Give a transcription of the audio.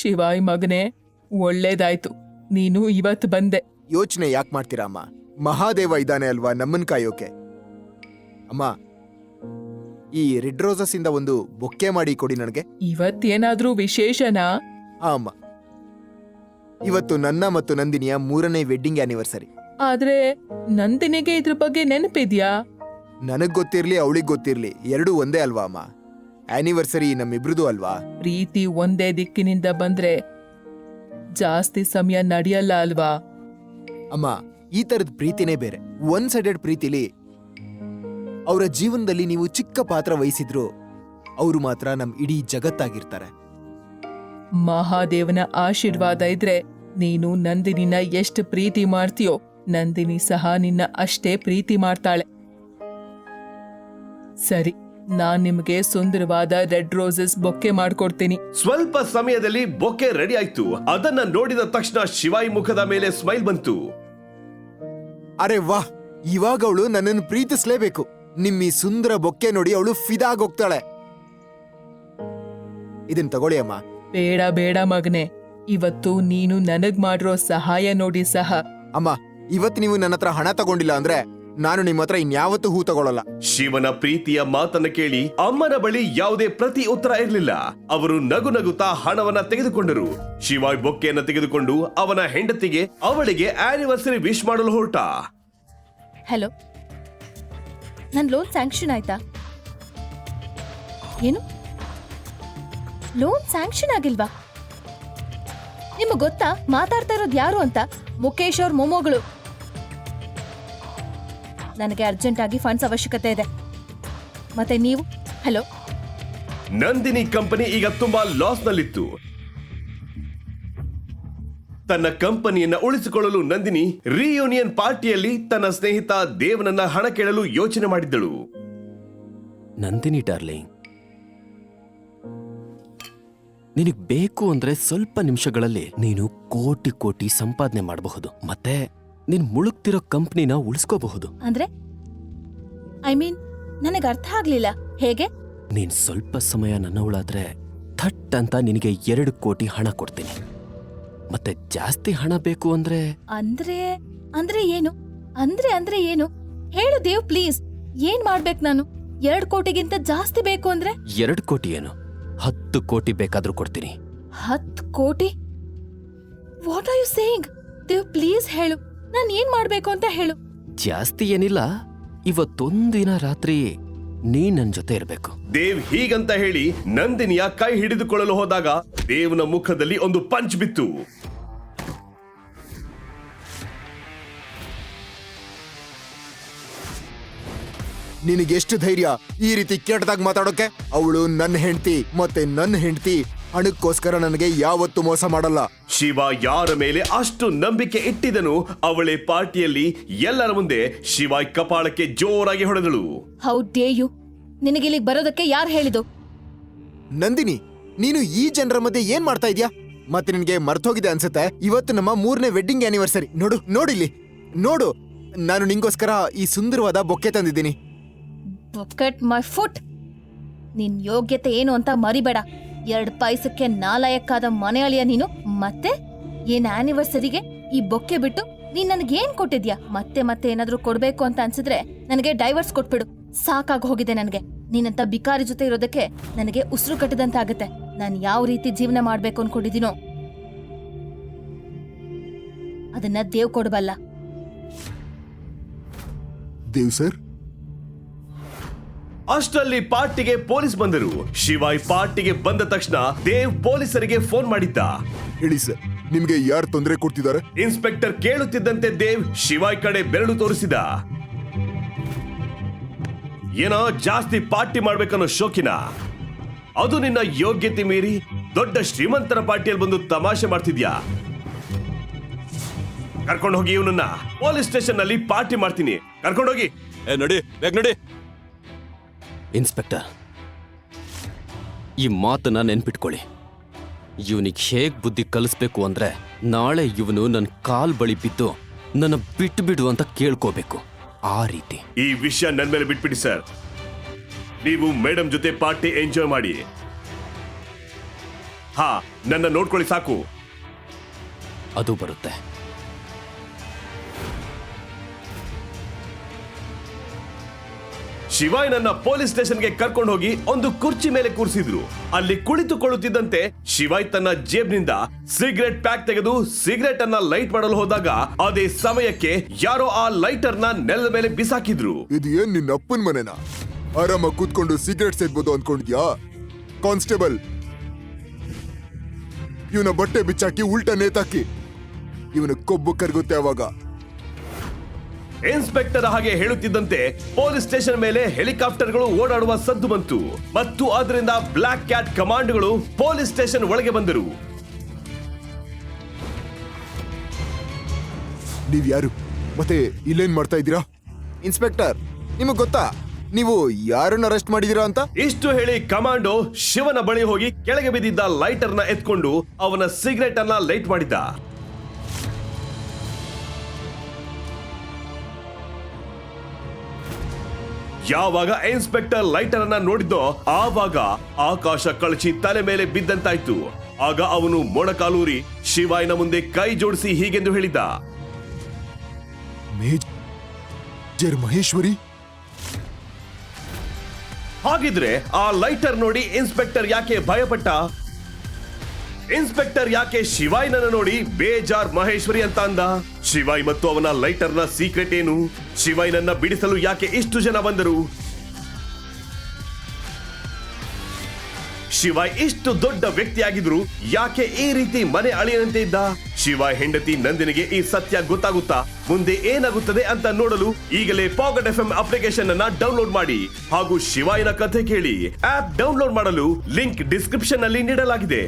ಶಿವಾಯ್ ಮಗನೇ, ಒಳ್ಳೇದಾಯ್ತು ನೀನು ಇವತ್ತು ಬಂದೆ. ಯೋಚನೆ ಯಾಕೆ ಮಾಡ್ತೀರಾ ಅಮ್ಮ? ಮಹಾದೇವ ಇದ್ದಾನೆ ಅಲ್ವಾ ನಮ್ಮನ್ ಕಾಯೋಕೆ. ಅಮ್ಮ, ಈ ರೆಡ್ ರೋಸಸ್ ಇಂದ ಒಂದು ಬೊಕ್ಕೆ ಮಾಡಿ ಕೊಡಿ ನನಗೆ. ಇವತ್ತೇನಾದ್ರೂ ವಿಶೇಷನಾ? ಅಮ್ಮ, ಇವತ್ತು ನನ್ನ ಮತ್ತು ನಂದಿನಿಯ 3ನೇ ವೆಡ್ಡಿಂಗ್ ಆನಿವರ್ಸರಿ. ಆದ್ರೆ ನಂದಿನಿಗೆ ಇದ್ರ ಬಗ್ಗೆ ನೆನಪಿದ್ಯಾ? ನನಗ್ ಗೊತ್ತಿರ್ಲಿ ಅವಳಿಗೆ ಗೊತ್ತಿರ್ಲಿ, ಎರಡೂ ಒಂದೇ ಅಲ್ವಾ ಅಮ್ಮ? ಆನಿವರ್ಸರಿ ನಮ್ಮಿಬ್ರದು ಅಲ್ವಾ? ಪ್ರೀತಿ ಒಂದೇ ದಿಕ್ಕಿನಿಂದ ಬಂದ್ರೆ ಜಾಸ್ತಿ ಸಮಯ ನಡೆಯಲ್ಲ ಅಲ್ವಾ? ಅಮ್ಮ, ಈ ತರದ ಪ್ರೀತಿನೇ ಬೇರೆ. ಒನ್ ಸೈಡೆಡ್ ಪ್ರೀತಿಲಿ ಅವರ ಜೀವನದಲ್ಲಿ ನೀವು ಚಿಕ್ಕ ಪಾತ್ರ ವಹಿಸಿದ್ರು ಅವರು ಮಾತ್ರ ನಮ್ ಇಡೀ ಜಗತ್ತಾಗಿರ್ತಾರೆ. ಮಹಾದೇವನ ಆಶೀರ್ವಾದ ಇದ್ರೆ ನೀನು ನಂದಿನಿನ ಎಷ್ಟು ಪ್ರೀತಿ ಮಾಡ್ತೀಯೋ, ನಂದಿನಿ ಸಹ ನಿನ್ನ ಅಷ್ಟೇ ಪ್ರೀತಿ ಮಾಡ್ತಾಳೆ. ಸರಿ, ನಾನ್ ನಿಮ್ಗೆ ಸುಂದರವಾದ ರೆಡ್ ರೋಸಸ್ ಬೊಕ್ಕೆ ಮಾಡ್ಕೊಡ್ತೀನಿ. ಸ್ವಲ್ಪ ಸಮಯದಲ್ಲಿ ಬೊಕ್ಕೆ ರೆಡಿ ಆಯ್ತು. ಅದನ್ನ ನೋಡಿದ ತಕ್ಷಣ ಶಿವಾಯಿ ಮುಖದ ಮೇಲೆ ಸ್ಮೈಲ್ ಬಂತು. ಅರೆ ವಾಹ್, ಇವಾಗ ಅವಳು ನನ್ನನ್ನು ಪ್ರೀತಿಸ್ಲೇಬೇಕು. ನಿಮ್ಮಿ ಸುಂದರ ಬೊಕ್ಕೆ ನೋಡಿ ಅವಳು ಫಿದಾಗೋಗ್ತಾಳೆ. ಇದನ್ ತಗೊಳ್ಳಿ ಅಮ್ಮ. ಬೇಡ ಬೇಡ ಮಗನೆ, ಇವತ್ತು ನೀನು ನನಗ್ ಮಾಡಿರೋ ಸಹಾಯ ನೋಡಿ ಸಹ. ಅಮ್ಮ, ಇವತ್ತು ನೀವು ನನ್ನ ಹತ್ರ ಹಣ ತಗೊಂಡಿಲ್ಲ ಅಂದ್ರೆ ನಾನು ನಿಮ್ಮ ಹತ್ರ ಇನ್ಯಾವತ್ತೂ ಹೂ ತಗೊಳ್ಳಲ್ಲ. ಶಿವನ ಪ್ರೀತಿಯ ಮಾತನ್ನ ಕೇಳಿ ಅಮ್ಮನ ಬಳಿ ಯಾವುದೇ ಪ್ರತಿ ಉತ್ತರ ಇರಲಿಲ್ಲ. ಅವರು ನಗು ನಗುತ್ತಾ ಹಣವನ್ನ ತೆಗೆದುಕೊಂಡರು. ಶಿವಾಯ್ ಬೊಕ್ಕೆಯನ್ನ ತೆಗೆದುಕೊಂಡು ಅವನ ಹೆಂಡತಿಗೆ ಅವಳಿಗೆ ಆನಿವರ್ಸರಿ ವಿಶ್ ಮಾಡಲು ಹೊರಟ. ಹಲೋ, ನನ್ ಲೋನ್ ಸ್ಯಾಂಕ್ಷನ್ ಆಯ್ತಾ? ಏನು, ಲೋನ್ ಸ್ಯಾಂಕ್ಷನ್ ಆಗಿಲ್ವಾ? ನಿಮಗ್ ಗೊತ್ತಾ ಮಾತಾಡ್ತಾ ಇರೋದು ಯಾರು ಅಂತ? ಮುಖೇಶ್ ಅವ್ರ ಮೊಮ್ಮಗಳು. ನನಗೆ ಅರ್ಜೆಂಟ್ ಆಗಿ ಫಂಡ್ಸ್ ಅವಶ್ಯಕತೆ ಇದೆ. ಮತ್ತೆ ನೀವು? ಹಲೋ, ನಂದಿನಿ ಕಂಪನಿ ಈಗ ತುಂಬಾ ಲಾಸ್ ನಲ್ಲಿತ್ತು. ತನ್ನ ಕಂಪನಿಯನ್ನ ಉಳಿಸಿಕೊಳ್ಳಲು ನಂದಿನಿ ರಿಯೂನಿಯನ್ ಪಾರ್ಟಿಯಲ್ಲಿ ತನ್ನ ಸ್ನೇಹಿತ ದೇವನನ್ನ ಹಣ ಕೇಳಲು ಯೋಚನೆ ಮಾಡಿದ್ದಳು. ನಂದಿನಿ ಡಾರ್ಲಿಂಗ್, ನಿನಗ್ ಬೇಕು ಅಂದ್ರೆ ಸ್ವಲ್ಪ ನಿಮಿಷಗಳಲ್ಲಿ ನೀನು ಕೋಟಿ ಕೋಟಿ ಸಂಪಾದನೆ ಮಾಡಬಹುದು. ಮತ್ತೆ ನೀನ್ ಮುಳುಗ್ತಿರೋ ಕಂಪ್ನಿನ ಉಳಿಸ್ಕೋಬಹುದು. ಅಂದ್ರೆ ನನಗೆ ಅರ್ಥ ಆಗ್ಲಿಲ್ಲ. ಹೇಗೆ? ನೀನ್ ಸ್ವಲ್ಪ ಸಮಯ ನನ್ನವಳಾದ್ರೆ ಥಟ್ ಅಂತ ನಿನಗೆ 2 ಕೋಟಿ ಹಣ ಕೊಡ್ತೀನಿ. ಮತ್ತೆ ಜಾಸ್ತಿ ಹಣ ಬೇಕು ಅಂದ್ರೆ ಅಂದ್ರೆ ಏನು? ಅಂದ್ರೆ ಏನು ಹೇಳು ದೇವ್, ಪ್ಲೀಸ್. ಏನ್ ಮಾಡ್ಬೇಕು ನಾನು? 2 ಕೋಟಿಗಿಂತ ಜಾಸ್ತಿ ಬೇಕು ಅಂದ್ರೆ? 2 ಕೋಟಿ ಏನು, 10 ಕೋಟಿ ಬೇಕಾದ್ರೂ ಕೊಡ್ತೀನಿ. 10 crore? What are you saying? Dev, please ಹೇಳು. ನಾನ್ ಏನ್ ಮಾಡ್ಬೇಕು ಅಂತ ಹೇಳು. ಜಾಸ್ತಿ ಏನಿಲ್ಲ, ಇವತ್ತೊಂದಿನ ರಾತ್ರಿ ನೀ ನನ್ ಜೊತೆ ಇರ್ಬೇಕು. ದೇವ್ ಹೀಗಂತ ಹೇಳಿ ನಂದಿನಿಯ ಕೈ ಹಿಡಿದುಕೊಳ್ಳಲು ಹೋದಾಗ ದೇವ್ನ ಮುಖದಲ್ಲಿ ಒಂದು ಪಂಚ್ ಬಿತ್ತು. ನಿನಗೆಷ್ಟು ಧೈರ್ಯ ಈ ರೀತಿ ಕೆಟ್ಟದಾಗ ಮಾತಾಡೋಕೆ? ಅವಳು ನನ್ನ ಹೆಂಡತಿ, ಮತ್ತೆ ನನ್ನ ಹೆಂಡತಿ ಹಣಕ್ಕೋಸ್ಕರ ನನಗೆ ಯಾವತ್ತೂ ಮೋಸ ಮಾಡಲ್ಲ. ಶಿವ ಯಾರ ಮೇಲೆ ಅಷ್ಟು ನಂಬಿಕೆ ಇಟ್ಟಿದನು, ಅವಳೇ ಪಾರ್ಟಿಯಲ್ಲಿ ಎಲ್ಲರ ಮುಂದೆ ಶಿವಾಯ್ ಕಪಾಳಕ್ಕೆ ಜೋರಾಗಿ ಹೊಡೆದಳು. How dare you? ನಿನಗಿಲ್ಲಿಗೆ ಬರೋದಕ್ಕೆ ಯಾರು ಹೇಳಿದು? ನಂದಿನಿ, ನೀನು ಈ ಜನರ ಮಧ್ಯೆ ಏನ್ ಮಾಡ್ತಾ ಇದ್ಯಾ? ಮತ್ತೆ ನಿನ್ಗೆ ಮರ್ತೋಗಿದೆ ಅನ್ಸುತ್ತೆ, ಇವತ್ತು ನಮ್ಮ 3ನೇ ವೆಡ್ಡಿಂಗ್ ಆನಿವರ್ಸರಿ. ನೋಡಿಲ್ಲಿ ನೋಡು, ನಾನು ನಿಂಗೋಸ್ಕರ ಈ ಸುಂದರವಾದ ಬೊಕ್ಕೆ ತಂದಿದ್ದೀನಿ. Bucket my foot. ನಿನ್ ಯೋಗ್ಯತೆ ಏನು ಅಂತ ಮರಿಬೇಡ. 2 ಪೈಸಕ್ಕೆ ನಾಲಾಯಕ್ಕಾದ ಮನೆ ಅಳಿಯ ನೀನು. ಮತ್ತೆ ಏನ್ ಆನಿವರ್ಸರಿಗೆ ಈ ಬೊಕ್ಕೆ ಬಿಟ್ಟು ನೀನ್ ನನಗೇನ್ ಕೊಟ್ಟಿದ್ಯಾ? ಮತ್ತೆ ಏನಾದ್ರೂ ಕೊಡ್ಬೇಕು ಅಂತ ಅನ್ಸಿದ್ರೆ ನನಗೆ ಡೈವರ್ಸ್ ಕೊಟ್ಬಿಡು. ಸಾಕಾಗಿ ಹೋಗಿದೆ ನನಗೆ. ನೀನಂತ ಬಿಕಾರಿ ಜೊತೆ ಇರೋದಕ್ಕೆ ನನಗೆ ಉಸಿರು ಕಟ್ಟದಂತಾಗತ್ತೆ. ನಾನು ಯಾವ ರೀತಿ ಜೀವನ ಮಾಡ್ಬೇಕು ಅನ್ಕೊಂಡಿದ್ದೀನೋ ಅದನ್ನ ದೇವ್ ಕೊಡಬಲ್ಲ. ದೇವ್ ಸರ್. ಅಷ್ಟರಲ್ಲಿ ಪಾರ್ಟಿಗೆ ಪೊಲೀಸ್ ಬಂದರು. ಶಿವಾಯ್ ಪಾರ್ಟಿಗೆ ಬಂದ ತಕ್ಷಣ ದೇವ್ ಪೊಲೀಸರಿಗೆ ಫೋನ್ ಮಾಡಿದ್ದ. ಹೇಳಿ ಸರ್, ನಿಮ್ಗೆ ಯಾರು ತೊಂದರೆ ಕೊಡ್ತಿದ್ದಾರೆ? ಇನ್ಸ್ಪೆಕ್ಟರ್ ಕೇಳುತ್ತಿದ್ದಂತೆ ದೇವ್ ಶಿವಾಯ್ ಕಡೆ ಬೆರಳು ತೋರಿಸಿದ. ಏನೋ ಜಾಸ್ತಿ ಪಾರ್ಟಿ ಮಾಡ್ಬೇಕನ್ನೋ ಶೋಕಿನ? ಅದು ನಿನ್ನ ಯೋಗ್ಯತೆ ಮೀರಿ ದೊಡ್ಡ ಶ್ರೀಮಂತರ ಪಾರ್ಟಿಯಲ್ಲಿ ಬಂದು ತಮಾಷೆ ಮಾಡ್ತಿದ್ಯಾ? ಕರ್ಕೊಂಡು ಹೋಗಿ ಇವನನ್ನ ಪೊಲೀಸ್ ಸ್ಟೇಷನ್ ನಲ್ಲಿ ಪಾರ್ಟಿ ಮಾಡ್ತೀನಿ. ಕರ್ಕೊಂಡೋಗಿ. ನಡಿ, ಬೇಗ ನಡಿ. ಇನ್ಸ್ಪೆಕ್ಟರ್, ಈ ಮಾತನ್ನ ನೆನ್ಪಿಟ್ಕೊಳ್ಳಿ. ಇವನಿಗೆ ಹೇಗ್ ಬುದ್ಧಿ ಕಲಿಸ್ಬೇಕು ಅಂದ್ರೆ, ನಾಳೆ ಇವನು ನನ್ನ ಕಾಲ್ ಬಳಿ ಬಿದ್ದು ನನ್ನ ಬಿಟ್ಟು ಅಂತ ಕೇಳ್ಕೋಬೇಕು. ಆ ರೀತಿ. ಈ ವಿಷಯ ನನ್ನ ಮೇಲೆ ಬಿಟ್ಬಿಡಿ ಸರ್. ನೀವು ಮೇಡಮ್ ಜೊತೆ ಪಾರ್ಟಿ ಎಂಜಾಯ್ ಮಾಡಿ. ಹಾ, ನನ್ನ ನೋಡ್ಕೊಳ್ಳಿ ಸಾಕು. ಅದು ಬರುತ್ತೆ. ಶಿವಾಯ್ ನನ್ನ ಪೊಲೀಸ್ ಸ್ಟೇಷನ್ಗೆ ಕರ್ಕೊಂಡು ಹೋಗಿ ಒಂದು ಕುರ್ಚಿ ಮೇಲೆ ಕೂರಿಸಿದ್ರು. ಅಲ್ಲಿ ಕುಳಿತುಕೊಳ್ಳುತ್ತಿದ್ದಂತೆ ಶಿವಾಯ್ ತನ್ನ ಜೇಬ್ನಿಂದ ಸಿಗರೆಟ್ ಪ್ಯಾಕ್ ತೆಗೆದು ಸಿಗರೆಟ್ ಅನ್ನ ಲೈಟ್ ಮಾಡಲು ಹೋದಾಗ ಅದೇ ಸಮಯಕ್ಕೆ ಯಾರೋ ಆ ಲೈಟರ್ ನ ನೆಲದ ಮೇಲೆ ಬಿಸಾಕಿದ್ರು. ಇದು ಏನ್ ನಿನ್ನ ಅಪ್ಪನ್ ಮನೆನಾ? ಆರಾಮಾಗಿ ಕೂತ್ಕೊಂಡು ಸಿಗರೆಟ್ ಸೇದ್ಬೋದು ಅನ್ಕೊಂಡಿದ್ಯಾ? ಕಾನ್ಸ್ಟೇಬಲ್, ಇವನ ಬಟ್ಟೆ ಬಿಚ್ಚಾಕಿ ಉಲ್ಟಾ ನೇತಾಕಿ. ಇವನ ಕೊಬ್ಬು ಕರಗುತ್ತೆ ಅವಾಗ. ಇನ್ಸ್ಪೆಕ್ಟರ್ ಹಾಗೆ ಹೇಳುತ್ತಿದ್ದಂತೆ ಪೊಲೀಸ್ ಸ್ಟೇಷನ್ ಮೇಲೆ ಹೆಲಿಕಾಪ್ಟರ್ಗಳು ಓಡಾಡುವ ಸದ್ದು ಬಂತು ಮತ್ತು ಅದರಿಂದ ಬ್ಲಾಕ್ ಕ್ಯಾಟ್ ಕಮಾಂಡ್ಗಳು ಪೊಲೀಸ್ ಸ್ಟೇಷನ್ ಒಳಗೆ ಬಂದರು. ನೀವ್ ಯಾರು? ಮತ್ತೆ ಇಲ್ಲೇನ್ ಮಾಡ್ತಾ ಇದ್ದೀರಾ? ಇನ್ಸ್ಪೆಕ್ಟರ್, ನಿಮಗ್ ಗೊತ್ತಾ ನೀವು ಯಾರನ್ನ ಅರೆಸ್ಟ್ ಮಾಡಿದೀರಾ ಅಂತ? ಇಷ್ಟು ಹೇಳಿ ಕಮಾಂಡೋ ಶಿವನ ಬಳಿ ಹೋಗಿ ಕೆಳಗೆ ಬಿದ್ದಿದ್ದ ಲೈಟರ್ ನ ಎತ್ಕೊಂಡು ಅವನ ಸಿಗರೆಟ್ ಅನ್ನ ಲೈಟ್ ಮಾಡಿದ್ದ. ಯಾವಾಗ ಇನ್ಸ್ಪೆಕ್ಟರ್ ಲೈಟರ್ ಅನ್ನ ನೋಡಿದ್ದೋ ಆವಾಗ ಆಕಾಶ ಕಳಚಿ ತಲೆ ಮೇಲೆ ಬಿದ್ದಂತಾಯ್ತು. ಆಗ ಅವನು ಮೊಣಕಾಲೂರಿ ಶಿವಾಯ್ನ ಮುಂದೆ ಕೈ ಜೋಡಿಸಿ ಹೀಗೆಂದು ಹೇಳಿದ, ಮೇಜರ್ ಮಹೇಶ್ವರಿ, ಹಾಗಿದ್ರೆ ಆ ಲೈಟರ್ ನೋಡಿ ಇನ್ಸ್ಪೆಕ್ಟರ್ ಯಾಕೆ ಭಯಪಟ್ಟ? ಇನ್ಸ್ಪೆಕ್ಟರ್ ಯಾಕೆ ಶಿವಾಯ್ನನ್ನ ನೋಡಿ ಬೇಜಾರ್ ಮಹೇಶ್ವರಿ ಅಂತ ಅಂದ? ಶಿವಾಯ್ ಮತ್ತು ಅವನ ಲೈಟರ್ನ ಸೀಕ್ರೆಟ್ ಏನು? ಶಿವಾಯ್ನನ್ನ ಬಿಡಿಸಲು ಯಾಕೆ ಇಷ್ಟು ಜನ ಬಂದರು? ಶಿವಾಯ್ ಇಷ್ಟು ದೊಡ್ಡ ವ್ಯಕ್ತಿಯಾಗಿದ್ರು ಯಾಕೆ ಈ ರೀತಿ ಮನೆ ಅಳಿಯಂತೆ ಇದ್ದ? ಶಿವಾಯ್ ಹೆಂಡತಿ ನಂದಿನಿಗೆ ಈ ಸತ್ಯ ಗೊತ್ತಾಗುತ್ತಾ? ಮುಂದೆ ಏನಾಗುತ್ತದೆ ಅಂತ ನೋಡಲು ಈಗಲೇ ಪಾಕೆಟ್ FM ಅಪ್ಲಿಕೇಶನ್ ಅನ್ನ ಡೌನ್ಲೋಡ್ ಮಾಡಿ ಹಾಗೂ ಶಿವಾಯ್ನ ಕಥೆ ಕೇಳಿ. ಆಪ್ ಡೌನ್ಲೋಡ್ ಮಾಡಲು ಲಿಂಕ್ ಡಿಸ್ಕ್ರಿಪ್ಷನ್ ನಲ್ಲಿ ನೀಡಲಾಗಿದೆ.